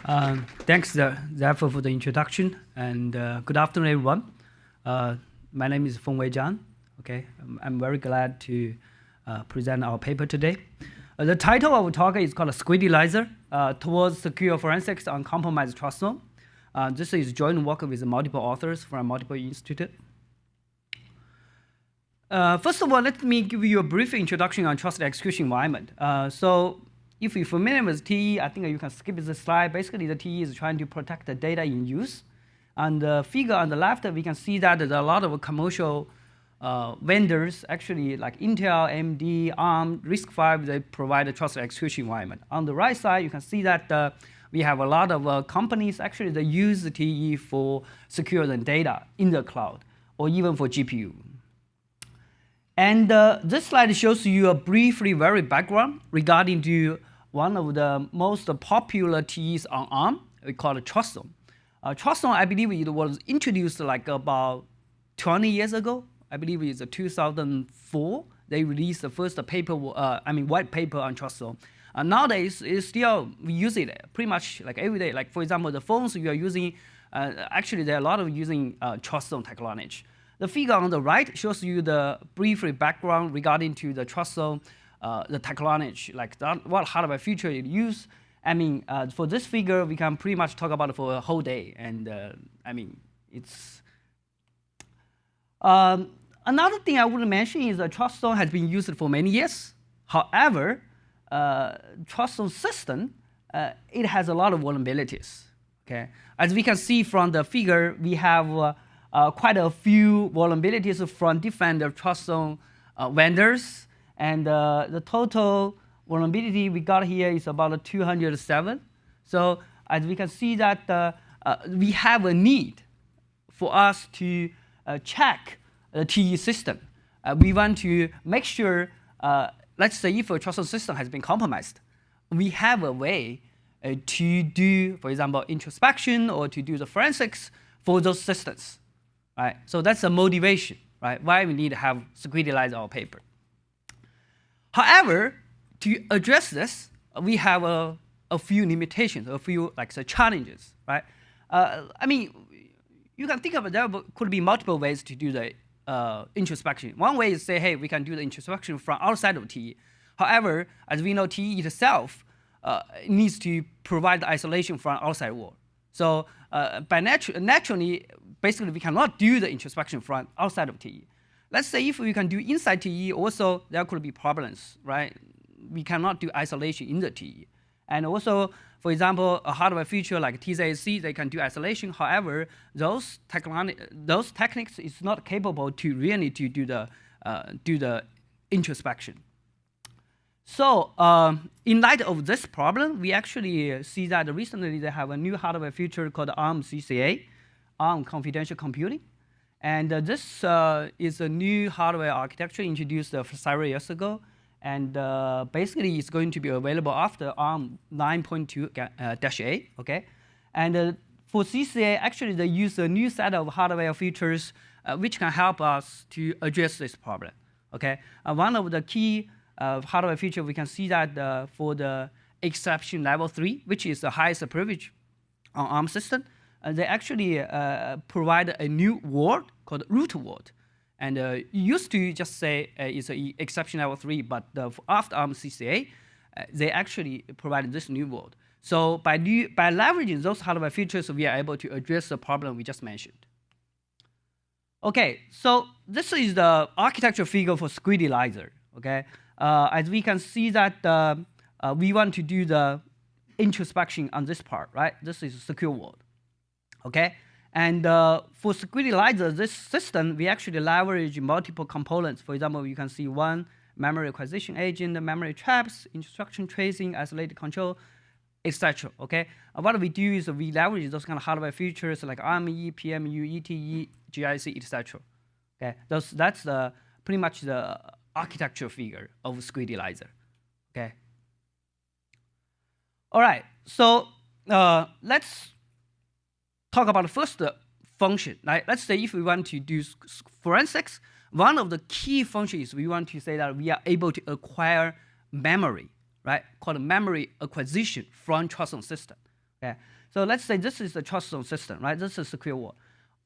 Thanks, Zafar, for the introduction, and good afternoon, everyone. My name is Fengwei Zhang. Okay, I'm very glad to present our paper today. The title of our talk is called "SCRUTINIZER Towards Secure Forensics on Compromised TrustZone." This is joint work with multiple authors from multiple institutes. First of all, let me give you a brief introduction on trusted execution environment. So if you're familiar with TE, I think you can skip this slide. Basically, the TE is trying to protect the data in use. And the figure on the left, we can see that there are a lot of commercial vendors, actually like Intel, AMD, Arm, RISC-V, they provide a trusted execution environment. On the right side, you can see that we have a lot of companies, actually, they use the TE for securing data in the cloud or even for GPU. And this slide shows you a briefly very background regarding to one of the most popular TEs on Arm. We call it TrustZone. TrustZone, I believe it was introduced like about 20 years ago. I believe it's 2004. They released the first paper, white paper on TrustZone. Nowadays, we use it pretty much like every day. Like for example, the phones you are using, actually there are a lot of using TrustZone technology. The figure on the right shows you the brief background regarding to the TrustZone, the technology, like what hardware feature it use. For this figure, we can pretty much talk about it for a whole day. And it's another thing I would mention is that TrustZone has been used for many years. However, TrustZone system, it has a lot of vulnerabilities. Okay, as we can see from the figure, we have quite a few vulnerabilities from different TrustZone vendors, and the total vulnerability we got here is about 207. So as we can see that we have a need for us to check the TE system. We want to make sure, let's say if a TrustZone system has been compromised, we have a way to do, for example, introspection or to do the forensics for those systems. Right? So that's the motivation, right? Why we need to have SCRUTINIZER our paper. However, to address this, we have a few limitations, a few challenges, right? You can think of it, there could be multiple ways to do the introspection. One way is say, hey, we can do the introspection from outside of TE. However, as we know, TE itself needs to provide the isolation from outside world. So naturally, basically, we cannot do the introspection from outside of TE. Let's say if we can do inside TE, also there could be problems, right? We cannot do isolation in the TE. And also, for example, a hardware feature like TZAC, they can do isolation. However, those techniques is not capable to really to do the introspection. So in light of this problem, we actually see that recently they have a new hardware feature called Arm CCA, Arm Confidential Computing. And this is a new hardware architecture introduced several years ago. And basically, it's going to be available after Arm 9.2-A, okay? And for CCA, actually, they use a new set of hardware features which can help us to address this problem, okay? One of the key hardware feature, we can see that for the exception level 3, which is the highest privilege on Arm system, they actually provide a new word called root word. And used to just say it's an exception level 3, but after Arm CCA, they actually provided this new word. So by leveraging those hardware features, we are able to address the problem we just mentioned. Okay, so this is the architecture figure for SCRUTINIZER, okay? As we can see that we want to do the introspection on this part, right? This is a secure world, okay? And for SCRUTINIZER, this system, we actually leverage multiple components. For example, you can see one memory acquisition agent, memory traps, instruction tracing, isolated control, etc. Okay. What we do is we leverage those kind of hardware features like RME, PMU, ETE, GIC, etc. Okay. That's pretty much the architecture figure of SCRUTINIZER. Okay. All right. So let's talk about the first function. Right? Let's say if we want to do forensics, one of the key functions we want to say that we are able to acquire memory, right? Called memory acquisition from TrustZone system. Okay, so let's say this is the TrustZone system, right? This is secure wall.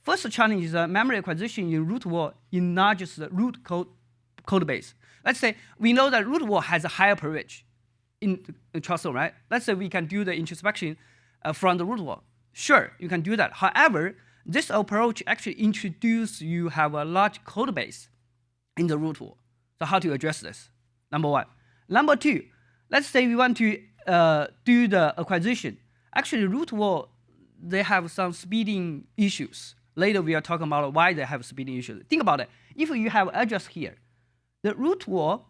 First challenge is memory acquisition in root wall enlarges the root code base. Let's say we know that root wall has a higher privilege in TrustZone, right? Let's say we can do the introspection from the root wall. Sure, you can do that. However, this approach actually introduces you have a large code base in the root wall. So how to address this? Number one. Number two, let's say we want to do the acquisition. Actually, root wall, they have some speeding issues. Later, we are talking about why they have speeding issues. Think about it. If you have address here, the root wall,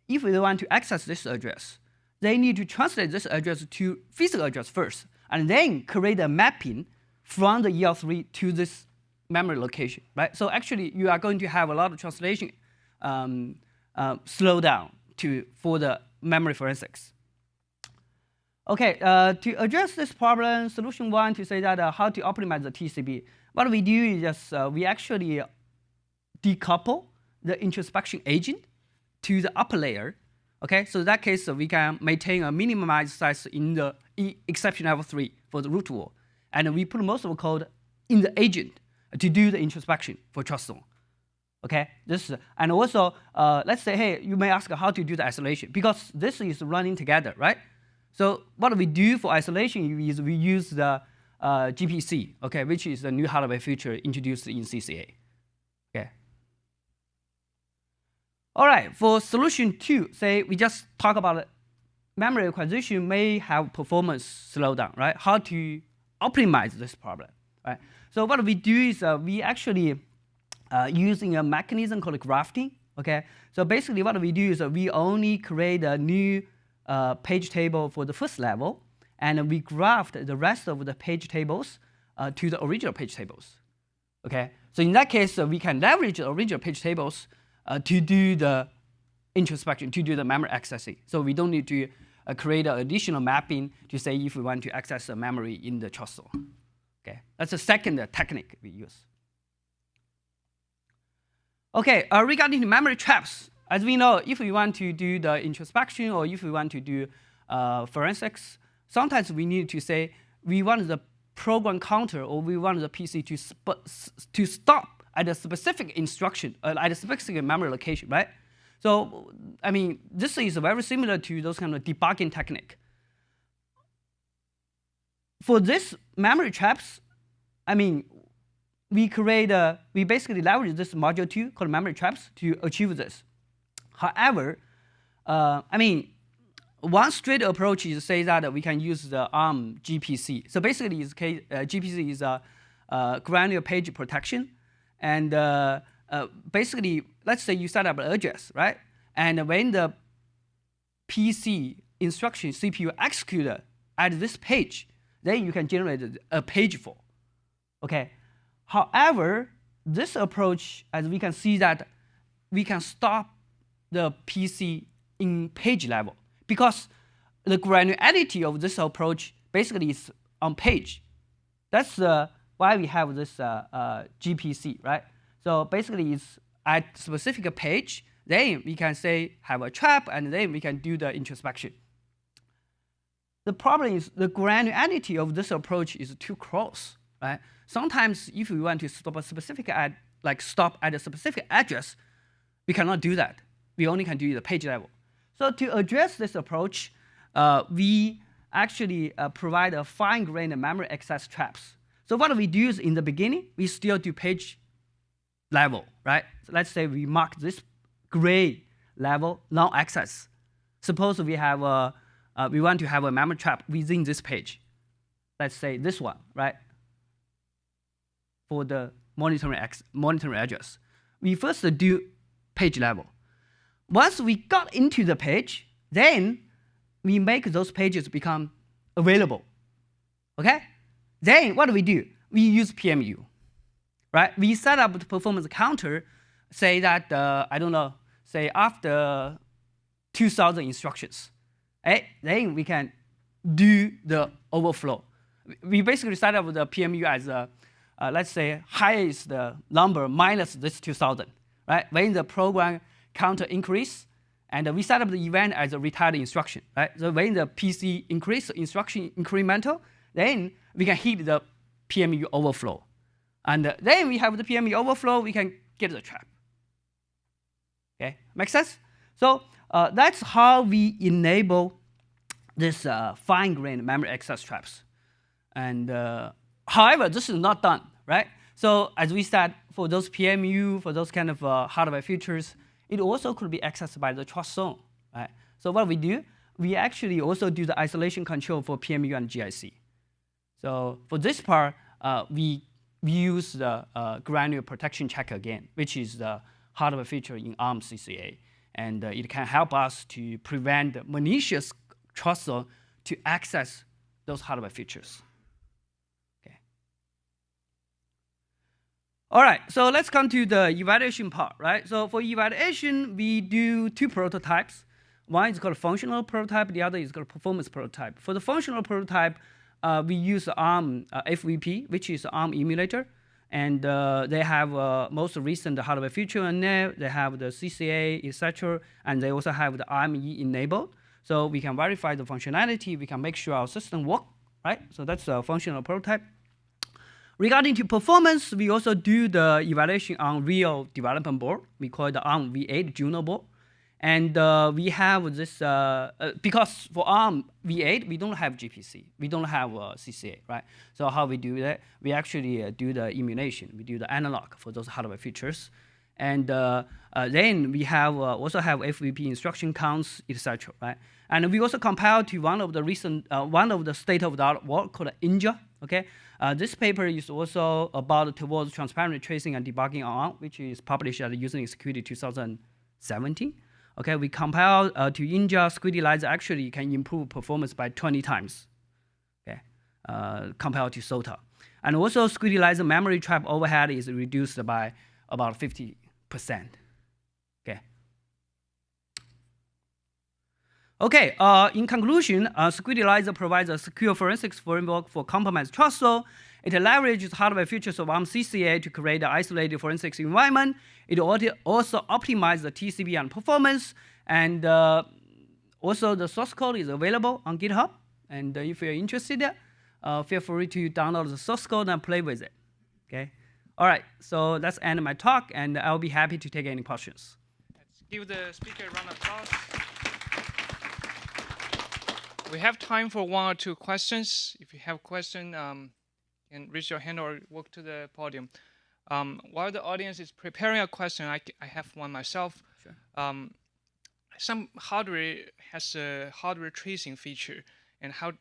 if they want to access this address, they need to translate this address to physical address first, and then create a mapping from the EL3 to this memory location, right? So actually, you are going to have a lot of translation slow down for the memory forensics. Okay, to address this problem, solution one to say that how to optimize the TCB. What we do is just we actually decouple the introspection agent to the upper layer. Okay, so in that case, we can maintain a minimized size in the exception level 3 for the root wall. And we put most of the code in the agent to do the introspection for TrustZone. Okay, and also, let's say, hey, you may ask how to do the isolation, because this is running together, right? So what we do for isolation is we use the GPC, okay, which is a new hardware feature introduced in CCA. Okay. All right, for solution 2, say we just talk about memory acquisition may have performance slowdown, right? How to optimize this problem, right? So what we do is we actually using a mechanism called grafting, okay? So basically what we do is we only create a new page table for the first level, and we graft the rest of the page tables to the original page tables, okay? So in that case, we can leverage the original page tables to do the introspection, to do the memory accessing. So we don't need to create an additional mapping to say if we want to access the memory in the TrustZone. Okay, that's the second technique we use. Okay, regarding the memory traps, as we know, if we want to do the introspection or if we want to do forensics, sometimes we need to say we want the program counter or we want the PC to stop at a specific instruction, at a specific memory location, right? So, I mean, this is very similar to those kind of debugging technique. For this memory traps, I mean, we basically leverage this module 2 called memory traps to achieve this. However, I mean, one straight approach is to say that we can use the Arm GPC. So basically, GPC is a granular page protection. And basically, let's say you set up an address, right? And when the PC instruction CPU execute at this page, then you can generate a page for. Okay. However, this approach, as we can see that we can stop the PC in page level because the granularity of this approach basically is on page. That's why we have this GPC, right? So basically, it's at specific page, then we can say have a trap, and then we can do the introspection. The problem is the granularity of this approach is too close, right? Sometimes if we want to stop a specific stop at a specific address, we cannot do that. We only can do the page level. So to address this approach, we actually provide a fine-grained memory access traps. So what we do is in the beginning, we still do page level, right? So let's say we mark this gray level non-access. Suppose we have we want to have a memory trap within this page. Let's say this one, right? For the monitoring address, we first do page level. Once we got into the page, then we make those pages become available. Okay? Then what do? We use PMU, right? We set up the performance counter, say that, I don't know, say after 2,000 instructions, right? Then we can do the overflow. We basically set up the PMU as a, let's say, highest number minus this 2,000, right? When the program counter increase, and we set up the event as a retired instruction, right? So when the PC increase, instruction incremental, then we can hit the PMU overflow. And then we have the PMU overflow, we can get the trap. Okay, make sense? So that's how we enable this fine-grained memory access traps. And however, this is not done, right? So as we said, for those PMU, for those kind of hardware features, it also could be accessed by the TrustZone, right? So what we do, we actually also do the isolation control for PMU and GIC. So for this part, we use the granular protection check again, which is the hardware feature in Arm CCA. And it can help us to prevent malicious TrustZone to access those hardware features. Okay. All right, so let's come to the evaluation part, right? So for evaluation, we do two prototypes. One is called functional prototype, the other is called performance prototype. For the functional prototype, we use Arm FVP, which is Arm emulator. And they have most recent hardware feature in there. They have the CCA, etc. And they also have the RME enabled. So we can verify the functionality. We can make sure our system works, right? So that's a functional prototype. Regarding to performance, we also do the evaluation on real development board. We call it the Arm V8 Juno board. And we have this, because for Arm V8, we don't have GPC. We don't have CCA, right? So how we do that? We actually do the emulation. We do the analog for those hardware features. And then we have also have FVP instruction counts, etc., right? And we also compile to one of the recent, one of the state-of-the-art work called In-TrustZone, okay? This paper is also about towards transparent tracing and debugging on Arm, which is published at the Using Security 2017. Okay, we compile to In-TrustZone, SCRUTINIZER actually can improve performance by 20 times, okay, compared to SOTA. And also SCRUTINIZER memory trap overhead is reduced by about 50%, okay. Okay, in conclusion, SCRUTINIZER provides a secure forensics framework for compromised TrustZone. It leverages hardware features of Arm CCA to create an isolated forensics environment. It also optimizes the TCP and performance. And also the source code is available on GitHub. And if you're interested, feel free to download the source code and play with it. Okay. All right. So that's end my talk, and I'll be happy to take any questions. Let's give the speaker a round of applause. We have time for one or two questions. If you have a question, can raise your hand or walk to the podium. While the audience is preparing a question, I have one myself. Sure. Some hardware has a hardware tracing feature, and how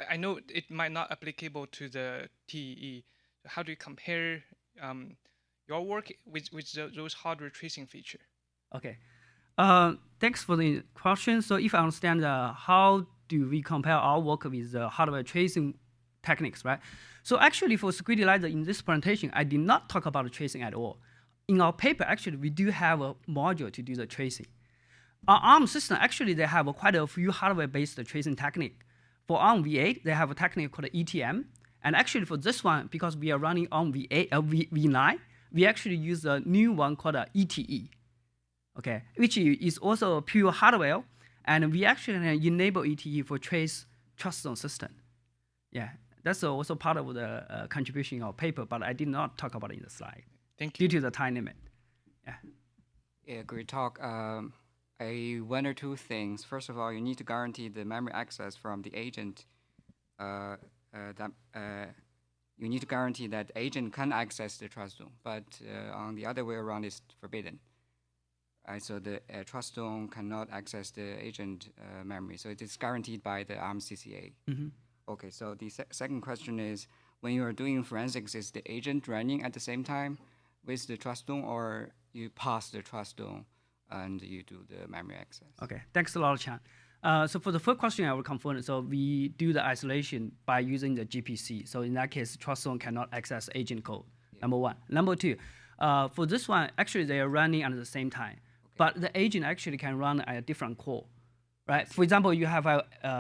I know it might not applicable to the TEE. How do you compare your work with those hardware tracing feature? Okay. Thanks for the question. So if I understand how do we compare our work with hardware tracing techniques, right? So actually for SCRUTINIZER in this presentation, I did not talk about tracing at all. In our paper, actually, we do have a module to do the tracing. Our Arm system, actually, they have quite a few hardware-based tracing technique. For Arm V8, they have a technique called ETM. And actually for this one, because we are running on V9, we actually use a new one called ETE, okay, which is also a pure hardware. And we actually enable ETE for trace TrustZone system. Yeah, that's also part of the contribution in our paper, but I did not talk about it in the slide. Thank you. Due to the time limit. Yeah. Yeah, great talk. One or two things. First of all, you need to guarantee the memory access from the agent. You need to guarantee that the agent can access the TrustZone, but on the other way around, it's forbidden. So the TrustZone cannot access the agent memory. So it is guaranteed by the Arm CCA. Mm-hmm. Okay, so the second question is, when you are doing forensics, is the agent running at the same time with the TrustZone, or you pass the TrustZone and you do the memory access? Okay, thanks a lot, Chan. So for the first question, I will confirm. So we do the isolation by using the GPC. So in that case, TrustZone cannot access agent code, number one. Number two, for this one, actually they are running at the same time. Okay. But the agent actually can run at a different core, right? For example, you have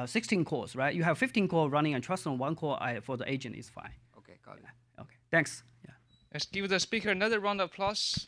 16 cores, right? You have 15 cores running on TrustZone, one core for the agent is fine. Okay, got it. Okay, thanks. Yeah. Let's give the speaker another round of applause.